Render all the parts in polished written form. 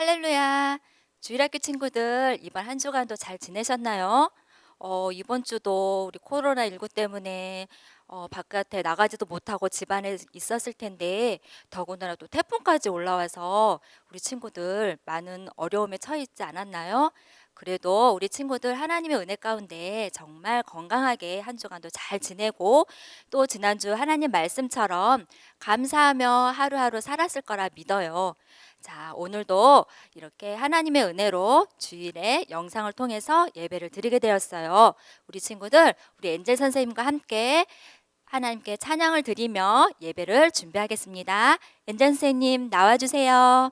할렐루야. 주일학교 친구들 이번 한 주간도 잘 지내셨나요? 이번 주도 우리 코로나19 때문에 바깥에 나가지도 못하고 집안에 있었을 텐데 더군다나 또 태풍까지 올라와서 우리 친구들 많은 어려움에 처해 있지 않았나요? 그래도 우리 친구들 하나님의 은혜 가운데 정말 건강하게 한 주간도 잘 지내고 또 지난주 하나님 말씀처럼 감사하며 하루하루 살았을 거라 믿어요. 자, 오늘도 이렇게 하나님의 은혜로 주일에 영상을 통해서 예배를 드리게 되었어요. 우리 친구들, 우리 엔젤 선생님과 함께 하나님께 찬양을 드리며 예배를 준비하겠습니다. 엔젤 선생님 나와주세요.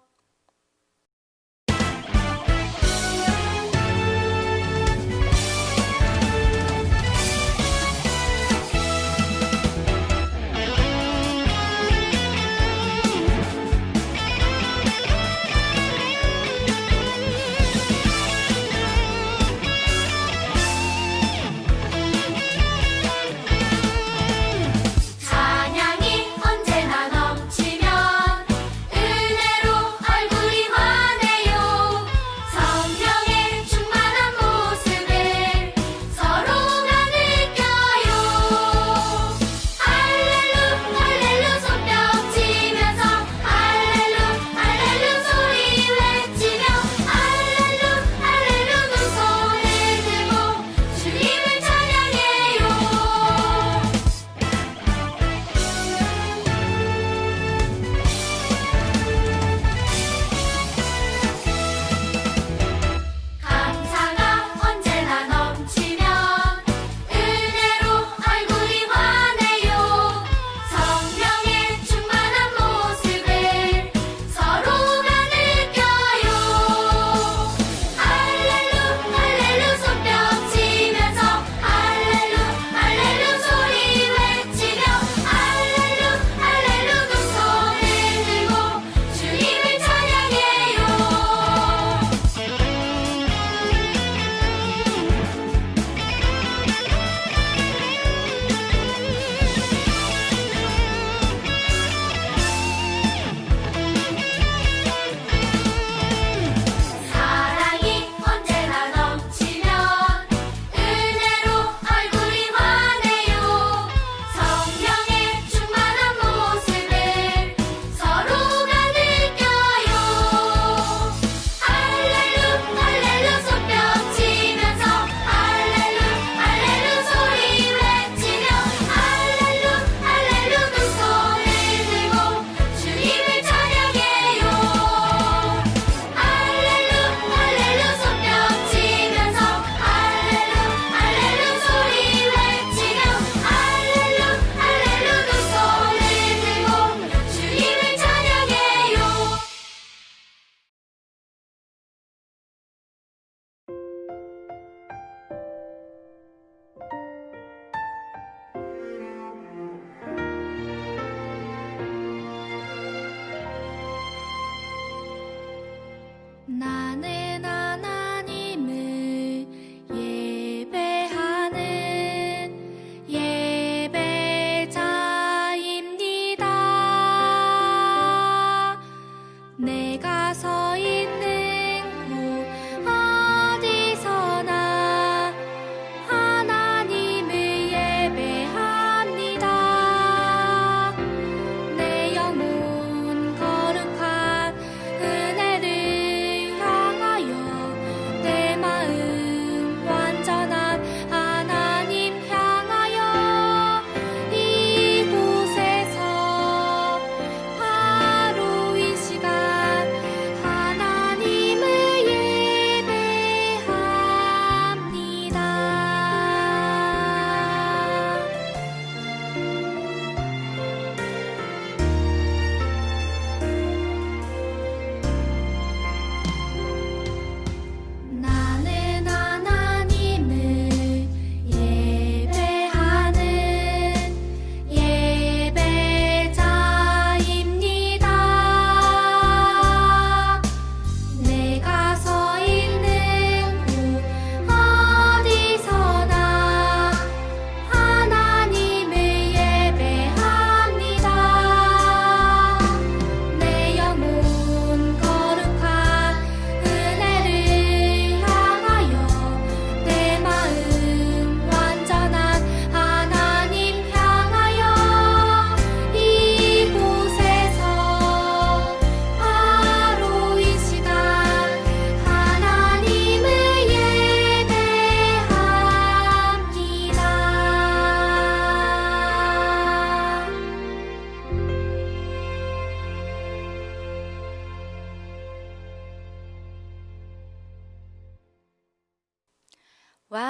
찬양이 언제나 넘치면 은혜로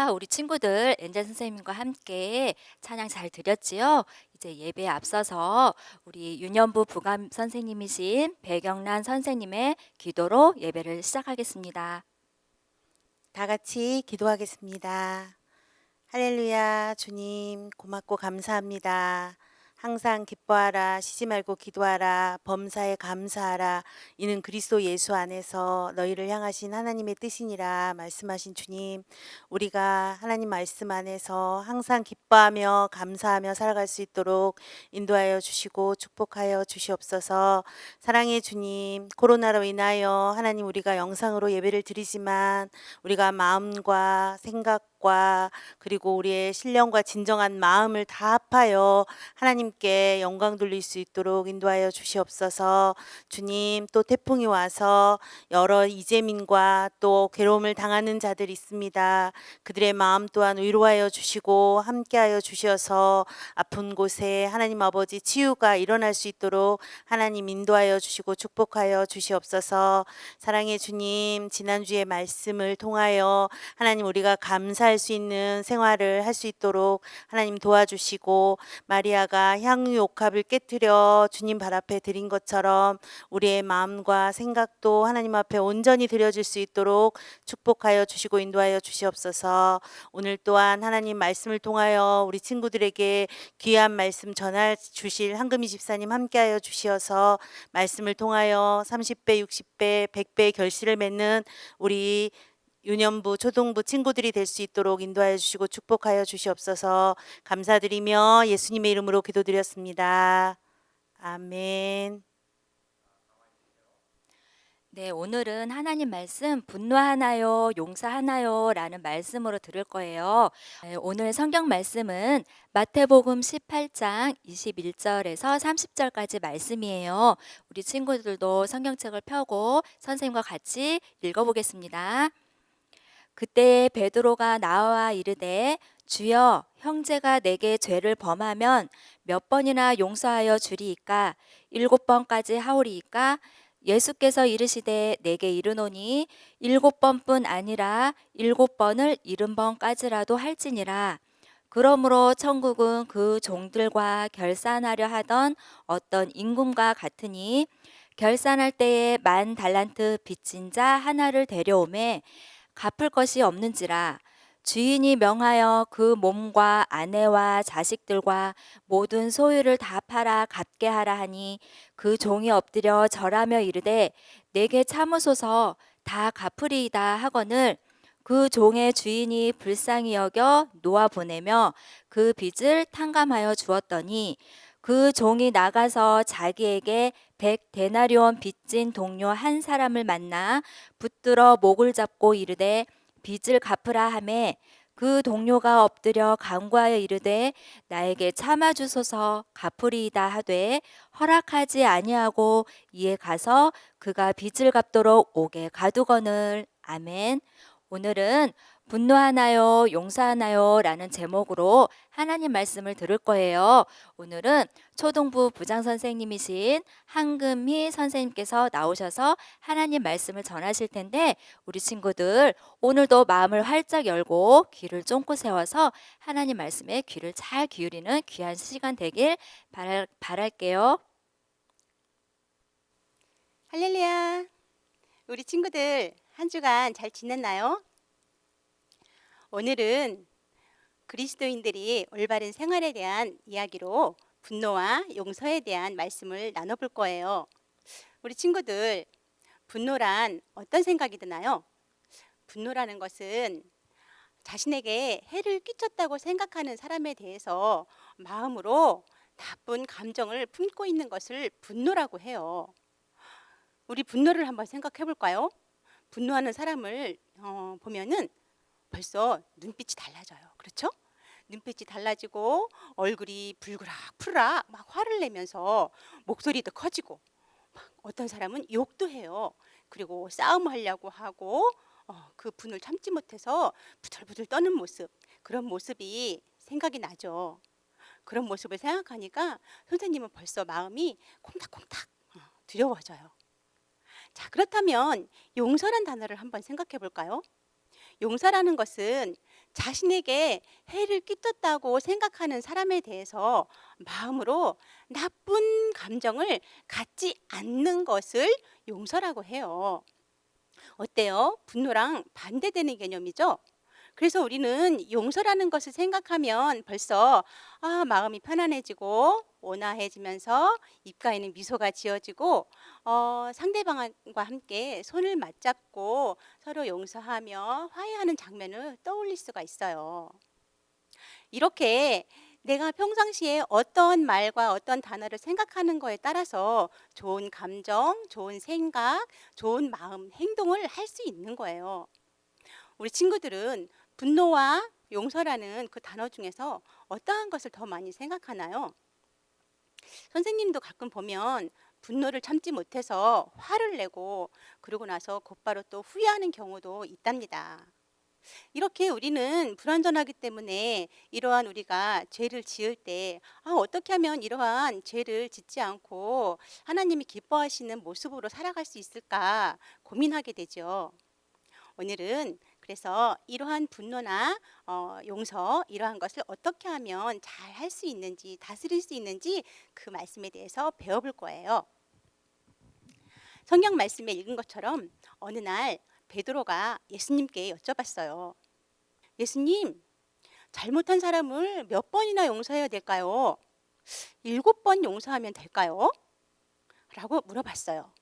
자, 우리 친구들 엔젤 선생님과 함께 찬양 잘 드렸지요? 이제 예배에 앞서서 우리 유년부 부감 선생님이신 배경란 선생님의 기도로 예배를 시작하겠습니다. 다 같이 기도하겠습니다. 할렐루야, 주님, 고맙고 감사합니다. 항상 기뻐하라, 쉬지 말고 기도하라, 범사에 감사하라. 이는 그리스도 예수 안에서 너희를 향하신 하나님의 뜻이니라 말씀하신 주님. 우리가 하나님 말씀 안에서 항상 기뻐하며 감사하며 살아갈 수 있도록 인도하여 주시고 축복하여 주시옵소서. 사랑의 주님, 코로나로 인하여 하나님 우리가 영상으로 예배를 드리지만 우리가 마음과 생각과 그리고 우리의 신령과 진정한 마음을 다 합하여 하나님께 영광 돌릴 수 있도록 인도하여 주시옵소서. 주님, 또 태풍이 와서 여러 이재민과 또 괴로움을 당하는 자들 있습니다. 그들의 마음 또한 위로하여 주시고 함께하여 주셔서 아픈 곳에 하나님 아버지 치유가 일어날 수 있도록 하나님 인도하여 주시고 축복하여 주시옵소서. 사랑의 주님, 지난주의 말씀을 통하여 하나님 우리가 감사할 수 있는 생활을 할 수 있도록 하나님 도와주시고, 마리아가 향유 옥합을 깨뜨려 주님 발 앞에 드린 것처럼 우리의 마음과 생각도 하나님 앞에 온전히 드려질 수 있도록 축복하여 주시고 인도하여 주시옵소서. 오늘 또한 하나님 말씀을 통하여 우리 친구들에게 귀한 말씀 전할 주실 한금희 집사님 함께하여 주시어서 말씀을 통하여 30배, 60배, 100배의 결실을 맺는 우리 유년부, 초등부 친구들이 될 수 있도록 인도하여 주시고 축복하여 주시옵소서. 감사드리며 예수님의 이름으로 기도드렸습니다. 아멘. 네, 오늘은 하나님 말씀 분노하나요, 용서하나요? 라는 말씀으로 들을 거예요. 네, 오늘 성경 말씀은 마태복음 18장 21절에서 30절까지 말씀이에요. 우리 친구들도 성경책을 펴고 선생님과 같이 읽어보겠습니다. 그때 베드로가 나와 이르되 주여, 형제가 내게 죄를 범하면 몇 번이나 용서하여 주리이까? 7번까지 하오리이까? 예수께서 이르시되 내게 이르노니 7번뿐 아니라 7번을 70번까지라도 할지니라. 그러므로 천국은 그 종들과 결산하려 하던 어떤 임금과 같으니, 결산할 때에 10,000달란트 빚진 자 하나를 데려오매 갚을 것이 없는지라. 주인이 명하여 그 몸과 아내와 자식들과 모든 소유를 다 팔아 갚게 하라 하니, 그 종이 엎드려 절하며 이르되 내게 참으소서, 다 갚으리이다 하거늘, 그 종의 주인이 불쌍히 여겨 놓아 보내며 그 빚을 탕감하여 주었더니, 그 종이 나가서 자기에게 100데나리온 빚진 동료 한 사람을 만나 붙들어 목을 잡고 이르되 빚을 갚으라 하매, 그 동료가 엎드려 간구하여 이르되 나에게 참아 주소서, 갚으리이다 하되 허락하지 아니하고 이에 가서 그가 빚을 갚도록 옥에 가두거늘. 아멘. 오늘은 분노하나요, 용서하나요? 라는 제목으로 하나님 말씀을 들을 거예요. 오늘은 초등부 부장 선생님이신 한금희 선생님께서 나오셔서 하나님 말씀을 전하실 텐데, 우리 친구들 오늘도 마음을 활짝 열고 귀를 쫑긋 세워서 하나님 말씀에 귀를 잘 기울이는 귀한 시간 되길 바랄게요. 할렐루야. 우리 친구들 한 주간 잘 지냈나요? 오늘은 그리스도인들이 올바른 생활에 대한 이야기로 분노와 용서에 대한 말씀을 나눠볼 거예요. 우리 친구들, 분노란 어떤 생각이 드나요? 분노라는 것은 자신에게 해를 끼쳤다고 생각하는 사람에 대해서 마음으로 나쁜 감정을 품고 있는 것을 분노라고 해요. 우리 분노를 한번 생각해 볼까요? 분노하는 사람을 보면은 벌써 눈빛이 달라져요. 그렇죠? 눈빛이 달라지고 얼굴이 불그락 푸르락 막 화를 내면서 목소리도 커지고, 막 어떤 사람은 욕도 해요. 그리고 싸움하려고 하고 그 분을 참지 못해서 부들부들 떠는 모습, 그런 모습이 생각이 나죠. 그런 모습을 생각하니까 선생님은 벌써 마음이 콩닥콩닥 두려워져요. 자, 그렇다면 용서란 단어를 한번 생각해 볼까요? 용서라는 것은 자신에게 해를 끼쳤다고 생각하는 사람에 대해서 마음으로 나쁜 감정을 갖지 않는 것을 용서라고 해요. 어때요? 분노랑 반대되는 개념이죠? 그래서 우리는 용서라는 것을 생각하면 벌써 마음이 편안해지고 온화해지면서 입가에는 미소가 지어지고 상대방과 함께 손을 맞잡고 서로 용서하며 화해하는 장면을 떠올릴 수가 있어요. 이렇게 내가 평상시에 어떤 말과 어떤 단어를 생각하는 거에 따라서 좋은 감정, 좋은 생각, 좋은 마음, 행동을 할 수 있는 거예요. 우리 친구들은 분노와 용서라는 그 단어 중에서 어떠한 것을 더 많이 생각하나요? 선생님도 가끔 보면 분노를 참지 못해서 화를 내고 그러고 나서 곧바로 또 후회하는 경우도 있답니다. 이렇게 우리는 불완전하기 때문에 이러한 우리가 죄를 지을 때 어떻게 하면 이러한 죄를 짓지 않고 하나님이 기뻐하시는 모습으로 살아갈 수 있을까 고민하게 되죠. 오늘은 그래서 이러한 분노나 용서 이러한 것을 어떻게 하면 잘 할 수 있는지 다스릴 수 있는지 그 말씀에 대해서 배워볼 거예요. 성경 말씀에 읽은 것처럼 어느 날 베드로가 예수님께 여쭤봤어요. 예수님, 잘못한 사람을 몇 번이나 용서해야 될까요? 7번 용서하면 될까요? 라고 물어봤어요.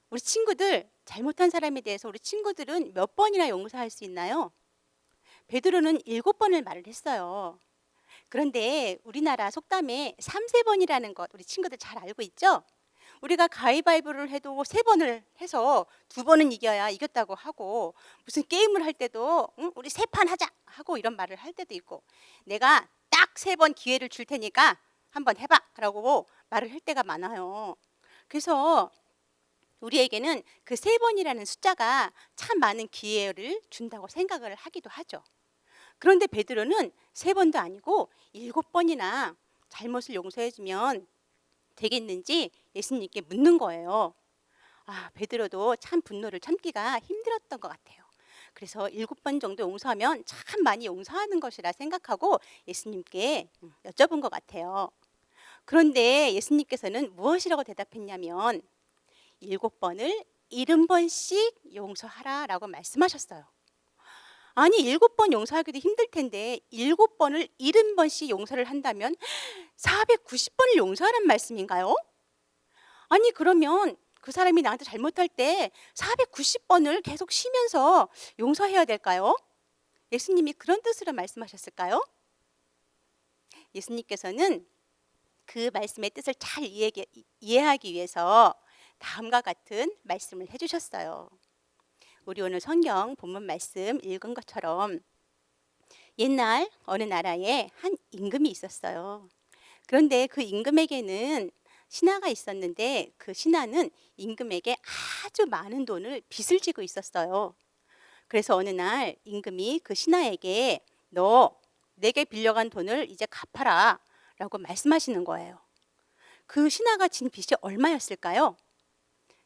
우리 친구들, 잘못한 사람에 대해서 우리 친구들은 몇 번이나 용서할 수 있나요? 베드로는 7번을 말을 했어요. 그런데 우리나라 속담에 3, 4번이라는 것 우리 친구들 잘 알고 있죠? 우리가 가위바위보를 해도 3번을 해서 2번은 이겨야 이겼다고 하고 무슨 게임을 할 때도 우리 3판 하자 하고 이런 말을 할 때도 있고 내가 딱 3번 기회를 줄 테니까 한번 해봐 라고 말을 할 때가 많아요. 그래서 우리에게는 그 3번이라는 숫자가 참 많은 기회를 준다고 생각을 하기도 하죠. 그런데 베드로는 3번도 아니고 7번이나 잘못을 용서해주면 되겠는지 예수님께 묻는 거예요. 베드로도 참 분노를 참기가 힘들었던 것 같아요. 그래서 7번 정도 용서하면 참 많이 용서하는 것이라 생각하고 예수님께 여쭤본 것 같아요. 그런데 예수님께서는 무엇이라고 대답했냐면 7번을 70번씩 용서하라라고 말씀하셨어요. 아니 7번 용서하기도 힘들 텐데 7번을 70번씩 용서를 한다면 490번을 용서하란 말씀인가요? 아니 그러면 그 사람이 나한테 잘못할 때 490번을 계속 쉬면서 용서해야 될까요? 예수님이 그런 뜻으로 말씀하셨을까요? 예수님께서는 그 말씀의 뜻을 잘 이해하기 위해서 다음과 같은 말씀을 해주셨어요. 우리 오늘 성경 본문 말씀 읽은 것처럼 옛날 어느 나라에 한 임금이 있었어요. 그런데 그 임금에게는 신하가 있었는데 그 신하는 임금에게 아주 많은 돈을 빚을 지고 있었어요. 그래서 어느 날 임금이 그 신하에게 너 내게 빌려간 돈을 이제 갚아라 라고 말씀하시는 거예요. 그 신하가 진 빚이 얼마였을까요?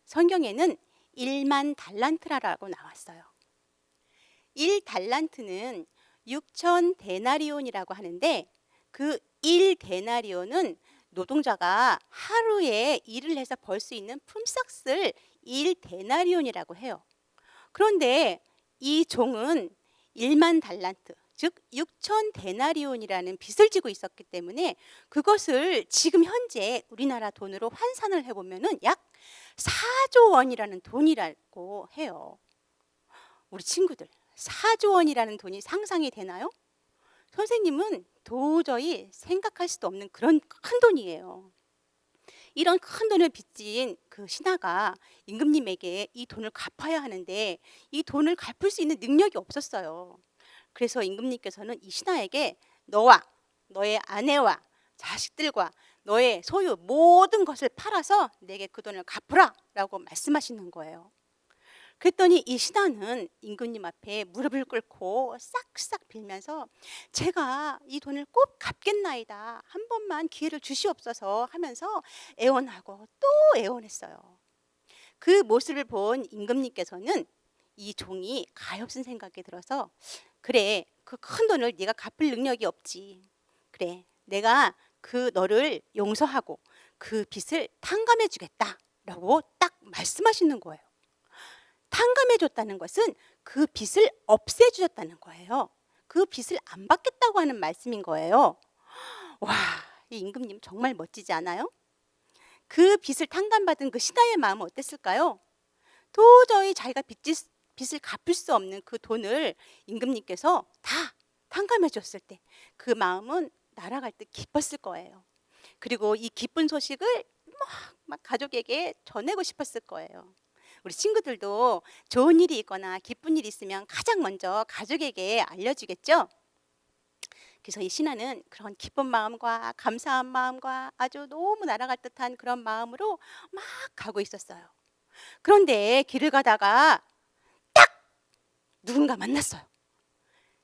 성경에는 1만 달란트라고 나왔어요. 1달란트는 6천 데나리온이라고 하는데 그 1데나리온은 노동자가 하루에 일을 해서 벌 수 있는 품삯을 1데나리온이라고 해요. 그런데 이 종은 1만 달란트, 즉 6천 데나리온이라는 빚을 지고 있었기 때문에 그것을 지금 현재 우리나라 돈으로 환산을 해보면 약 4조 원이라는 돈이라고 해요. 우리 친구들 4조 원이라는 돈이 상상이 되나요? 선생님은 도저히 생각할 수도 없는 그런 큰 돈이에요. 이런 큰 돈을 빚진 그 신하가 임금님에게 이 돈을 갚아야 하는데 이 돈을 갚을 수 있는 능력이 없었어요. 그래서 임금님께서는 이 신하에게 너와 너의 아내와 자식들과 너의 소유 모든 것을 팔아서 내게 그 돈을 갚으라 라고 말씀하시는 거예요. 그랬더니 이 신하는 임금님 앞에 무릎을 꿇고 싹싹 빌면서 제가 이 돈을 꼭 갚겠나이다. 한 번만 기회를 주시옵소서 하면서 애원하고 또 애원했어요. 그 모습을 본 임금님께서는 이 종이 가엾은 생각이 들어서 그래, 그 큰 돈을 네가 갚을 능력이 없지. 그래, 내가 그 너를 용서하고 그 빚을 탕감해 주겠다라고 딱 말씀하시는 거예요. 탕감해 줬다는 것은 그 빚을 없애 주셨다는 거예요. 그 빚을 안 받겠다고 하는 말씀인 거예요. 와, 이 임금님 정말 멋지지 않아요? 그 빚을 탕감받은 그 신하의 마음은 어땠을까요? 도저히 자기가 빚을 갚을 수 없는 그 돈을 임금님께서 다 탕감해 줬을 때 그 마음은 날아갈 듯 기뻤을 거예요. 그리고 이 기쁜 소식을 막 가족에게 전하고 싶었을 거예요. 우리 친구들도 좋은 일이 있거나 기쁜 일이 있으면 가장 먼저 가족에게 알려주겠죠? 그래서 이 신하는 그런 기쁜 마음과 감사한 마음과 아주 너무 날아갈 듯한 그런 마음으로 막 가고 있었어요. 그런데 길을 가다가 누군가 만났어요.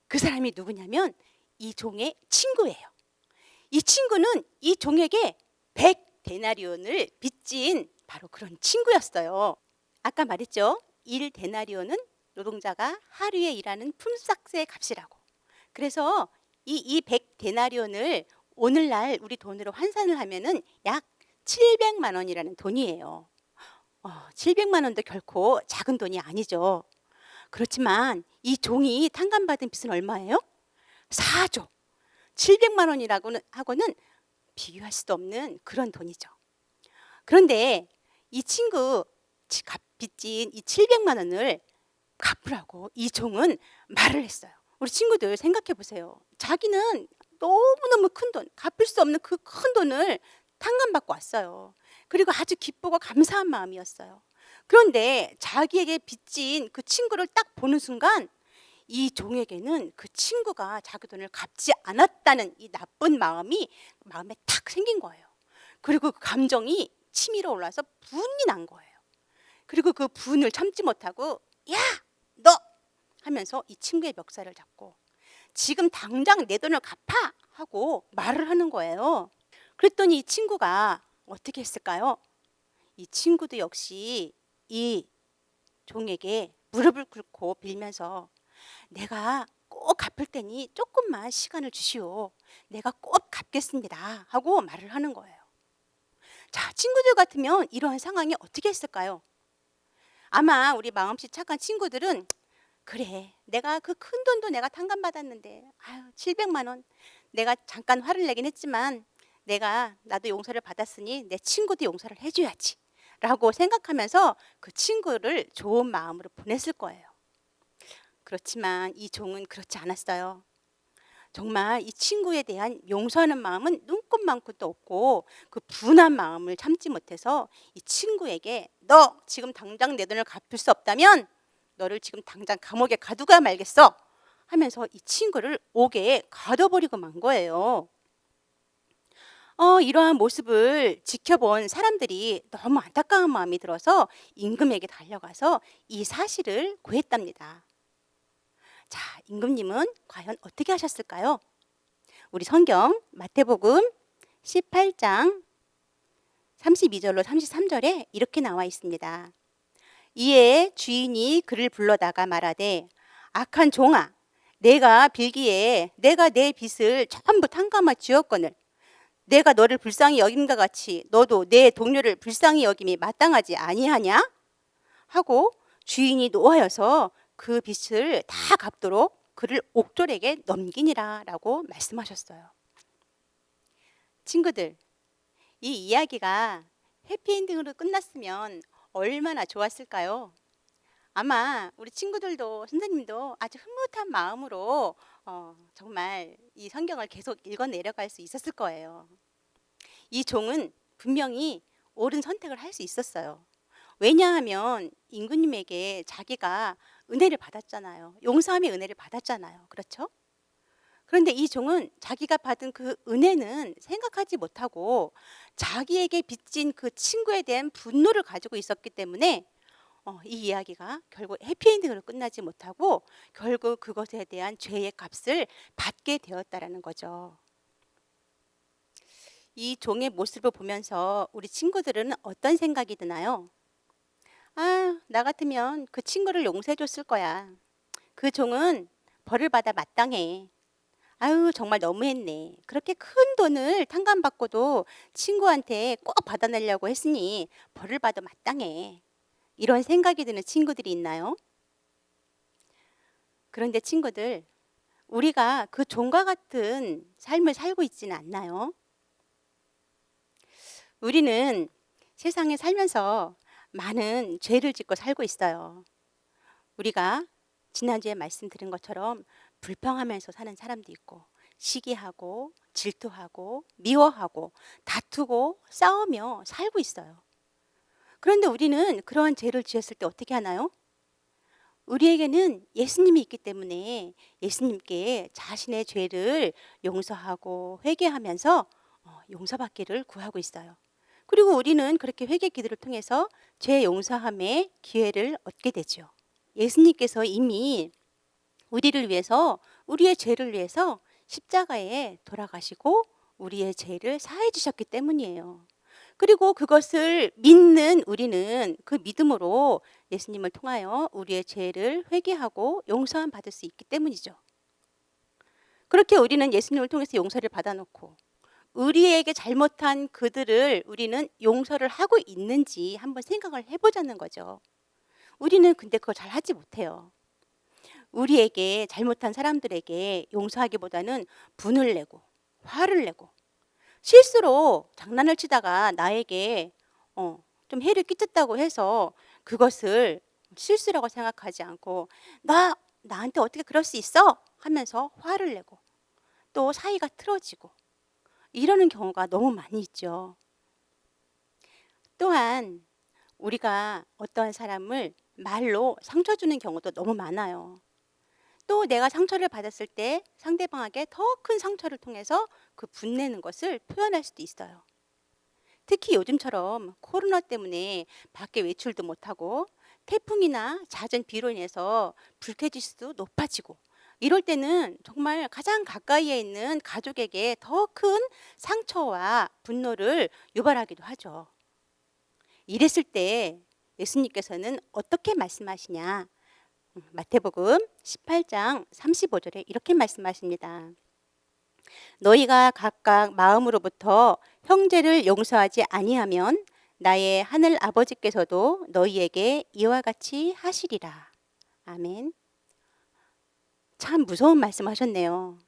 그 사람이 누구냐면 이 종의 친구예요. 이 친구는 이 종에게 100데나리온을 빚진 바로 그런 친구였어요. 아까 말했죠. 1데나리온은 노동자가 하루에 일하는 품삯의 값이라고. 그래서 이 100데나리온을 오늘날 우리 돈으로 환산을 하면은 약 700만 원이라는 돈이에요. 700만 원도 결코 작은 돈이 아니죠. 그렇지만 이 종이 탕감받은 빚은 얼마예요? 4조. 700만 원이라고는 하고는 비교할 수도 없는 그런 돈이죠. 그런데 이 친구 빚진 이 700만 원을 갚으라고 이 종은 말을 했어요. 우리 친구들 생각해 보세요. 자기는 너무너무 큰 돈, 갚을 수 없는 그 큰 돈을 탕감받고 왔어요. 그리고 아주 기쁘고 감사한 마음이었어요. 그런데 자기에게 빚진 그 친구를 딱 보는 순간 이 종에게는 그 친구가 자기 돈을 갚지 않았다는 이 나쁜 마음이 마음에 탁 생긴 거예요. 그리고 그 감정이 치밀어 올라서 분이 난 거예요. 그리고 그 분을 참지 못하고 야, 너! 하면서 이 친구의 멱살을 잡고 지금 당장 내 돈을 갚아! 하고 말을 하는 거예요. 그랬더니 이 친구가 어떻게 했을까요? 이 친구도 역시 이 종에게 무릎을 꿇고 빌면서 내가 꼭 갚을 테니 조금만 시간을 주시오. 내가 꼭 갚겠습니다. 하고 말을 하는 거예요. 자, 친구들 같으면 이러한 상황이 어떻게 했을까요? 아마 우리 마음씨 착한 친구들은 그래, 내가 그 큰 돈도 내가 탕감받았는데 700만 원 내가 잠깐 화를 내긴 했지만 나도 용서를 받았으니 내 친구도 용서를 해줘야지 라고 생각하면서 그 친구를 좋은 마음으로 보냈을 거예요. 그렇지만 이 종은 그렇지 않았어요. 정말 이 친구에 대한 용서하는 마음은 눈꼽만큼도 없고 그 분한 마음을 참지 못해서 이 친구에게 너 지금 당장 내 돈을 갚을 수 없다면 너를 지금 당장 감옥에 가두가 말겠어 하면서 이 친구를 옥에 가둬버리고 만 거예요. 이러한 모습을 지켜본 사람들이 너무 안타까운 마음이 들어서 임금에게 달려가서 이 사실을 고했답니다. 자, 임금님은 과연 어떻게 하셨을까요? 우리 성경 마태복음 18장 32절로 33절에 이렇게 나와 있습니다. 이에 주인이 그를 불러다가 말하되 악한 종아, 내가 빌기에 내가 내 빚을 전부 탕감하 주었거늘 내가 너를 불쌍히 여김과 같이 너도 내 동료를 불쌍히 여김이 마땅하지 아니하냐? 하고 주인이 노하여서 그 빚을 다 갚도록 그를 옥졸에게 넘기니라 라고 말씀하셨어요. 친구들, 이 이야기가 해피엔딩으로 끝났으면 얼마나 좋았을까요? 아마 우리 친구들도 선생님도 아주 흐뭇한 마음으로 정말 이 성경을 계속 읽어 내려갈 수 있었을 거예요. 이 종은 분명히 옳은 선택을 할 수 있었어요. 왜냐하면 임금님에게 자기가 은혜를 받았잖아요. 용서함의 은혜를 받았잖아요. 그렇죠? 그런데 이 종은 자기가 받은 그 은혜는 생각하지 못하고 자기에게 빚진 그 친구에 대한 분노를 가지고 있었기 때문에 이 이야기가 결국 해피엔딩으로 끝나지 못하고 결국 그것에 대한 죄의 값을 받게 되었다라는 거죠. 이 종의 모습을 보면서 우리 친구들은 어떤 생각이 드나요? 나 같으면 그 친구를 용서해 줬을 거야. 그 종은 벌을 받아 마땅해. 아유, 정말 너무했네. 그렇게 큰 돈을 탕감받고도 친구한테 꼭 받아내려고 했으니 벌을 받아 마땅해. 이런 생각이 드는 친구들이 있나요? 그런데 친구들, 우리가 그 종과 같은 삶을 살고 있지는 않나요? 우리는 세상에 살면서 많은 죄를 짓고 살고 있어요. 우리가 지난주에 말씀드린 것처럼 불평하면서 사는 사람도 있고, 시기하고 질투하고 미워하고 다투고 싸우며 살고 있어요. 그런데 우리는 그러한 죄를 지었을 때 어떻게 하나요? 우리에게는 예수님이 있기 때문에 예수님께 자신의 죄를 용서하고 회개하면서 용서받기를 구하고 있어요. 그리고 우리는 그렇게 회개 기도를 통해서 죄 용서함의 기회를 얻게 되죠. 예수님께서 이미 우리를 위해서, 우리의 죄를 위해서 십자가에 돌아가시고 우리의 죄를 사해 주셨기 때문이에요. 그리고 그것을 믿는 우리는 그 믿음으로 예수님을 통하여 우리의 죄를 회개하고 용서함 받을 수 있기 때문이죠. 그렇게 우리는 예수님을 통해서 용서를 받아놓고 우리에게 잘못한 그들을 우리는 용서를 하고 있는지 한번 생각을 해보자는 거죠. 우리는 근데 그걸 잘 하지 못해요. 우리에게 잘못한 사람들에게 용서하기보다는 분을 내고 화를 내고 실수로 장난을 치다가 나에게 좀 해를 끼쳤다고 해서 그것을 실수라고 생각하지 않고 나한테 어떻게 그럴 수 있어? 하면서 화를 내고 또 사이가 틀어지고 이러는 경우가 너무 많이 있죠. 또한 우리가 어떠한 사람을 말로 상처 주는 경우도 너무 많아요. 또 내가 상처를 받았을 때 상대방에게 더 큰 상처를 통해서 그 분내는 것을 표현할 수도 있어요. 특히 요즘처럼 코로나 때문에 밖에 외출도 못하고 태풍이나 잦은 비로 인해서 불쾌지수도 높아지고 이럴 때는 정말 가장 가까이에 있는 가족에게 더 큰 상처와 분노를 유발하기도 하죠. 이랬을 때 예수님께서는 어떻게 말씀하시냐? 마태복음 18장 35절에 이렇게 말씀하십니다. 너희가 각각 마음으로부터 형제를 용서하지 아니하면 나의 하늘 아버지께서도 너희에게 이와 같이 하시리라. 아멘. 참 무서운 말씀하셨네요.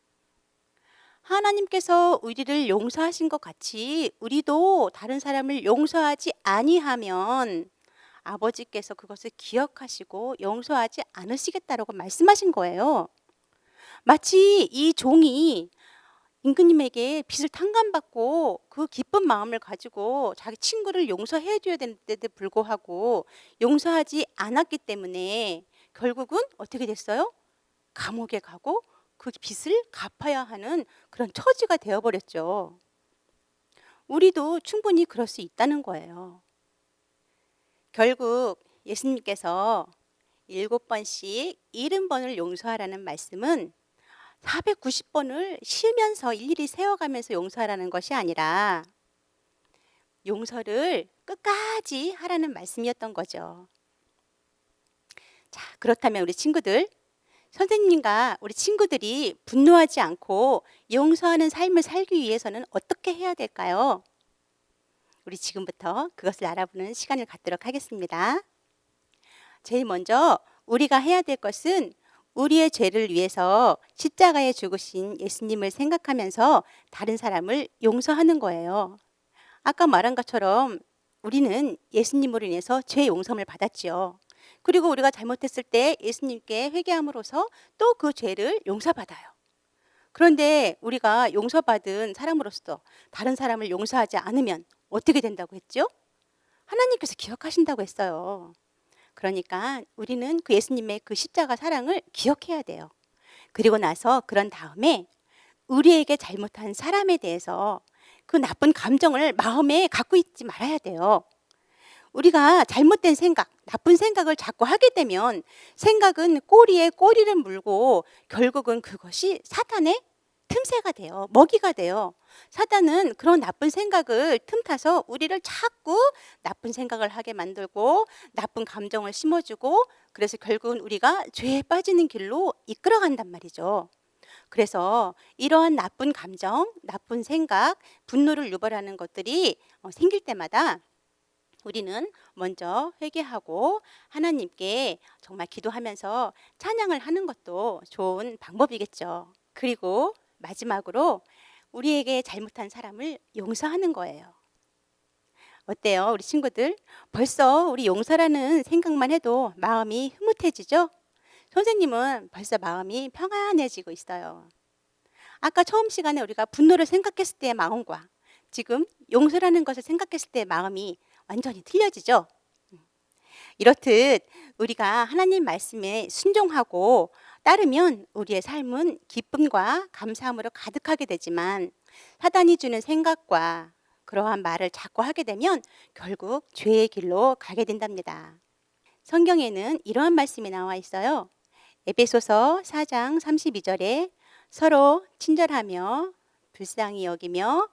하나님께서 우리를 용서하신 것 같이 우리도 다른 사람을 용서하지 아니하면 아버지께서 그것을 기억하시고 용서하지 않으시겠다라고 말씀하신 거예요. 마치 이 종이 임금님에게 빚을 탕감받고 그 기쁜 마음을 가지고 자기 친구를 용서해 줘야 되는데도 불구하고 용서하지 않았기 때문에 결국은 어떻게 됐어요? 감옥에 가고 그 빚을 갚아야 하는 그런 처지가 되어버렸죠. 우리도 충분히 그럴 수 있다는 거예요. 결국 예수님께서 7번씩 70번을 용서하라는 말씀은 490번을 쉬면서 일일이 세워가면서 용서하라는 것이 아니라 용서를 끝까지 하라는 말씀이었던 거죠. 자, 그렇다면 우리 친구들, 선생님과 우리 친구들이 분노하지 않고 용서하는 삶을 살기 위해서는 어떻게 해야 될까요? 우리 지금부터 그것을 알아보는 시간을 갖도록 하겠습니다. 제일 먼저 우리가 해야 될 것은 우리의 죄를 위해서 십자가에 죽으신 예수님을 생각하면서 다른 사람을 용서하는 거예요. 아까 말한 것처럼 우리는 예수님으로 인해서 죄 용서를 받았지요. 그리고 우리가 잘못했을 때 예수님께 회개함으로써 또 그 죄를 용서받아요. 그런데 우리가 용서받은 사람으로서 다른 사람을 용서하지 않으면 어떻게 된다고 했죠? 하나님께서 기억하신다고 했어요. 그러니까 우리는 그 예수님의 그 십자가 사랑을 기억해야 돼요. 그리고 나서 그런 다음에 우리에게 잘못한 사람에 대해서 그 나쁜 감정을 마음에 갖고 있지 말아야 돼요. 우리가 잘못된 생각, 나쁜 생각을 자꾸 하게 되면 생각은 꼬리에 꼬리를 물고 결국은 그것이 사탄의 틈새가 돼요. 먹이가 돼요. 사단은 그런 나쁜 생각을 틈타서 우리를 자꾸 나쁜 생각을 하게 만들고 나쁜 감정을 심어주고 그래서 결국은 우리가 죄에 빠지는 길로 이끌어간단 말이죠. 그래서 이러한 나쁜 감정, 나쁜 생각, 분노를 유발하는 것들이 생길 때마다 우리는 먼저 회개하고 하나님께 정말 기도하면서 찬양을 하는 것도 좋은 방법이겠죠. 그리고 마지막으로 우리에게 잘못한 사람을 용서하는 거예요. 어때요, 우리 친구들? 벌써 우리 용서라는 생각만 해도 마음이 흐뭇해지죠? 선생님은 벌써 마음이 평안해지고 있어요. 아까 처음 시간에 우리가 분노를 생각했을 때의 마음과 지금 용서라는 것을 생각했을 때의 마음이 완전히 틀려지죠? 이렇듯 우리가 하나님 말씀에 순종하고 따르면 우리의 삶은 기쁨과 감사함으로 가득하게 되지만 사단이 주는 생각과 그러한 말을 자꾸 하게 되면 결국 죄의 길로 가게 된답니다. 성경에는 이러한 말씀이 나와 있어요. 에베소서 4장 32절에 서로 친절하며 불쌍히 여기며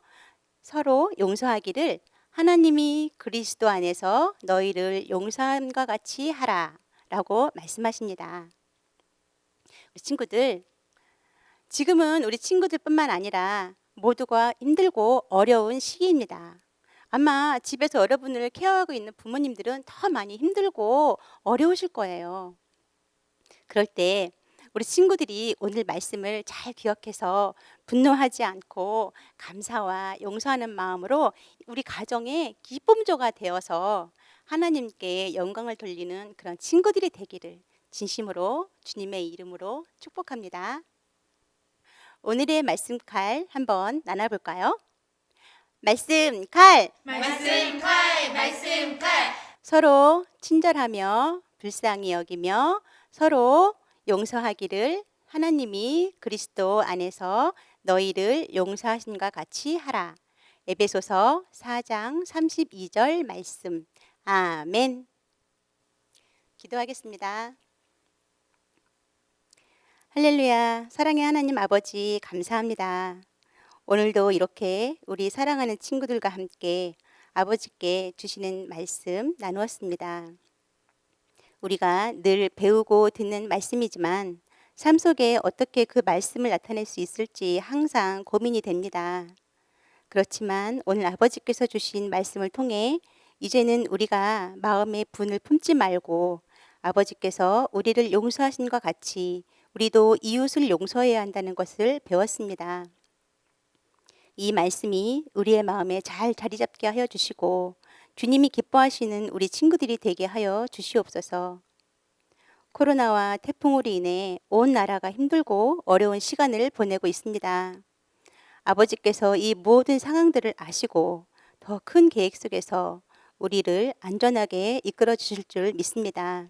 서로 용서하기를 하나님이 그리스도 안에서 너희를 용서함과 같이 하라 라고 말씀하십니다. 우리 친구들, 지금은 우리 친구들뿐만 아니라 모두가 힘들고 어려운 시기입니다. 아마 집에서 여러분을 케어하고 있는 부모님들은 더 많이 힘들고 어려우실 거예요. 그럴 때 우리 친구들이 오늘 말씀을 잘 기억해서 분노하지 않고 감사와 용서하는 마음으로 우리 가정의 기쁨조가 되어서 하나님께 영광을 돌리는 그런 친구들이 되기를 진심으로 주님의 이름으로 축복합니다. 오늘의 말씀 칼 한번 나눠볼까요? 말씀 칼! 말씀 칼, 말씀 칼. 서로 친절하며 불쌍히 여기며 서로 용서하기를 하나님이 그리스도 안에서 너희를 용서하신과 같이 하라. 에베소서 4장 32절 말씀. 아멘. 기도하겠습니다. 할렐루야. 사랑의 하나님 아버지 감사합니다. 오늘도 이렇게 우리 사랑하는 친구들과 함께 아버지께 주시는 말씀 나누었습니다. 우리가 늘 배우고 듣는 말씀이지만 삶 속에 어떻게 그 말씀을 나타낼 수 있을지 항상 고민이 됩니다. 그렇지만 오늘 아버지께서 주신 말씀을 통해 이제는 우리가 마음의 분을 품지 말고 아버지께서 우리를 용서하신 것 같이 우리도 이웃을 용서해야 한다는 것을 배웠습니다. 이 말씀이 우리의 마음에 잘 자리 잡게 하여 주시고 주님이 기뻐하시는 우리 친구들이 되게 하여 주시옵소서. 코로나와 태풍으로 인해 온 나라가 힘들고 어려운 시간을 보내고 있습니다. 아버지께서 이 모든 상황들을 아시고 더 큰 계획 속에서 우리를 안전하게 이끌어 주실 줄 믿습니다.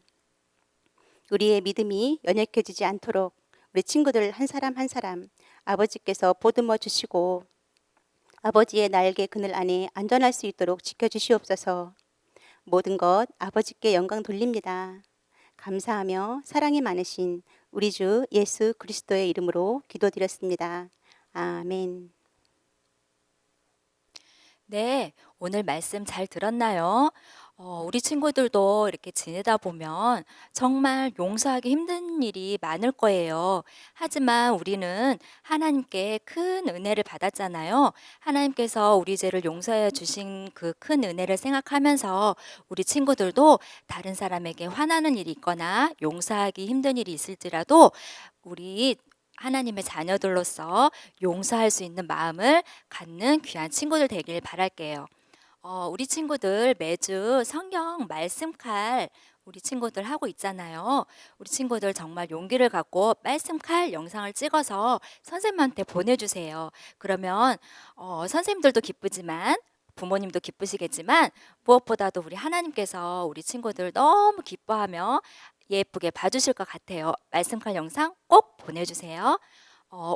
우리의 믿음이 연약해지지 않도록 우리 친구들 한 사람 한 사람 아버지께서 보듬어 주시고 아버지의 날개 그늘 안에 안전할 수 있도록 지켜주시옵소서. 모든 것 아버지께 영광 돌립니다. 감사하며 사랑이 많으신 우리 주 예수 그리스도의 이름으로 기도드렸습니다. 아멘. 네, 오늘 말씀 잘 들었나요? 우리 친구들도 이렇게 지내다 보면 정말 용서하기 힘든 일이 많을 거예요. 하지만 우리는 하나님께 큰 은혜를 받았잖아요. 하나님께서 우리 죄를 용서해 주신 그 큰 은혜를 생각하면서 우리 친구들도 다른 사람에게 화나는 일이 있거나 용서하기 힘든 일이 있을지라도 우리 하나님의 자녀들로서 용서할 수 있는 마음을 갖는 귀한 친구들 되길 바랄게요. 우리 친구들 매주 성경 말씀칼 우리 친구들 하고 있잖아요. 우리 친구들 정말 용기를 갖고 말씀칼 영상을 찍어서 선생님한테 보내주세요. 그러면 선생님들도 기쁘지만 부모님도 기쁘시겠지만 무엇보다도 우리 하나님께서 우리 친구들 너무 기뻐하며 예쁘게 봐주실 것 같아요. 말씀칼 영상 꼭 보내주세요.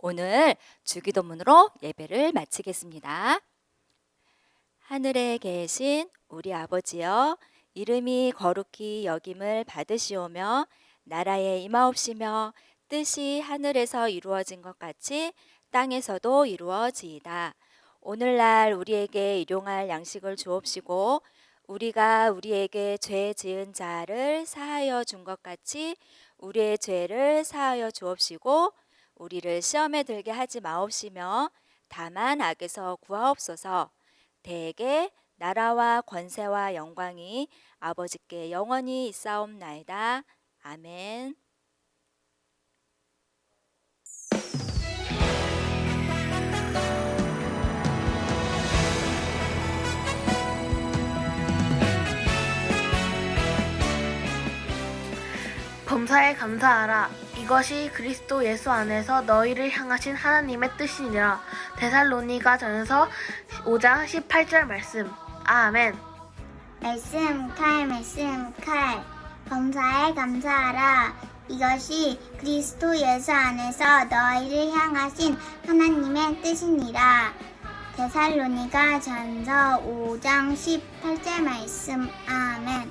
오늘 주기도문으로 예배를 마치겠습니다. 하늘에 계신 우리 아버지여, 이름이 거룩히 여김을 받으시오며 나라에 임하옵시며 뜻이 하늘에서 이루어진 것 같이 땅에서도 이루어지이다. 오늘날 우리에게 일용할 양식을 주옵시고 우리가 우리에게 죄 지은 자를 사하여 준 것 같이 우리의 죄를 사하여 주옵시고 우리를 시험에 들게 하지 마옵시며 다만 악에서 구하옵소서. 대개 나라와 권세와 영광이 아버지께 영원히 있사옵나이다. 아멘. 범사에 감사하라. 이것이 그리스도 예수 안에서 너희를 향하신 하나님의 뜻이니라. 데살로니가 전서 5장 18절 말씀. 아멘. 말씀 칼 범사에 감사하라. 이것이 그리스도 예수 안에서 너희를 향하신 하나님의 뜻이니라. 데살로니가 전서 5장 18절 말씀. 아멘.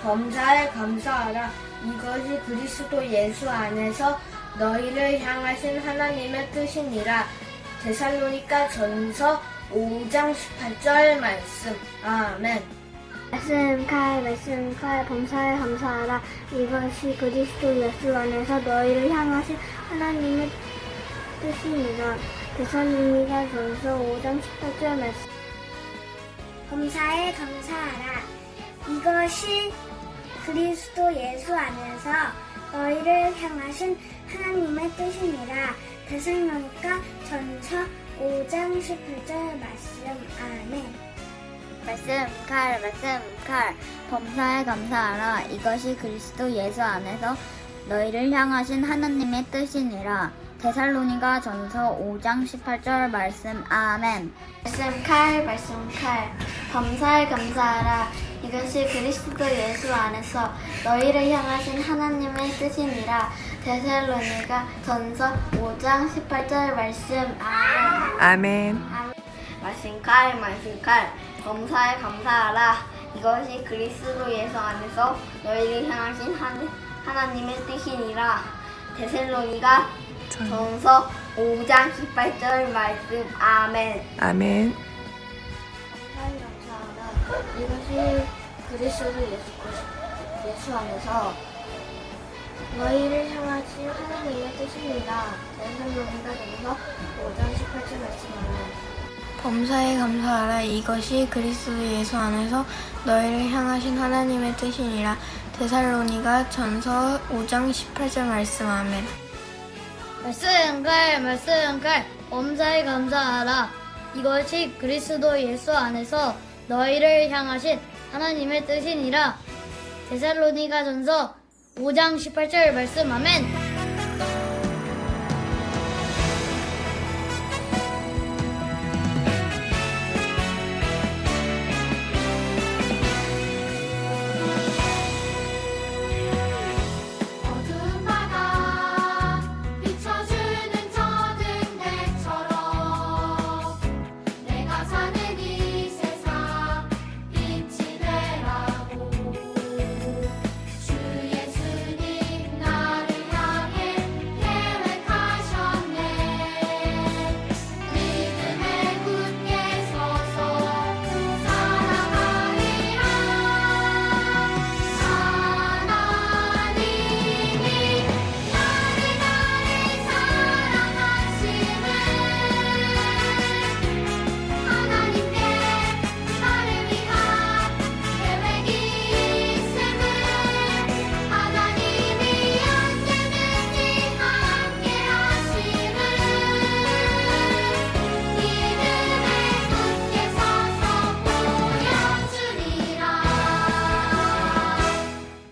범사에 감사하라. 이것이 그리스도 예수 안에서 너희를 향하신 하나님의 뜻이니라. 데살로니가 전서 5장 18절 말씀. 아멘. 말씀 칼 범사에 감사하라. 이것이 그리스도 예수 안에서 너희를 향하신 하나님의 뜻이니라. 데살로니가 전서 5장 18절 말씀. 범사에 감사하라. 이것이 그리스도 예수 안에서 너희를 향하신 하나님의 뜻이니라. 데살로니가 전서 5장 18절 말씀. 아멘. 말씀 칼 범사에 감사하라. 이것이 그리스도 예수 안에서 너희를 향하신 하나님의 뜻이니라. 데살로니가 전서 5장 18절 말씀. 아멘. 말씀 칼 범사에 감사하라. 이것이 그리스도 예수 안에서 너희를 향하신 하나님의 뜻이니라. 데살로니가 전서 5장 18절 말씀. 아멘. 말씀 칼 범사에 감사하라. 이것이 그리스도 예수 안에서 너희를 향하신 하나님의 뜻이니라. 데살로니가 전서 5장 18절 말씀. 아멘. 아멘. 이것이 그리스도 예수 안에서 너희를 향하신 하나님의 뜻입니다. 데살로니가 전서 5장 18절 말씀. 범사에 감사하라. 이것이 그리스도 예수 안에서 너희를 향하신 하나님의 뜻이니라. 데살로니가 전서 5장 18절 말씀. 아멘. 말씀 칼 범사에 감사하라. 이것이 그리스도 예수 안에서 너희를 향하신 하나님의 뜻이니라. 데살로니가 전서 5장 18절 말씀. 아멘.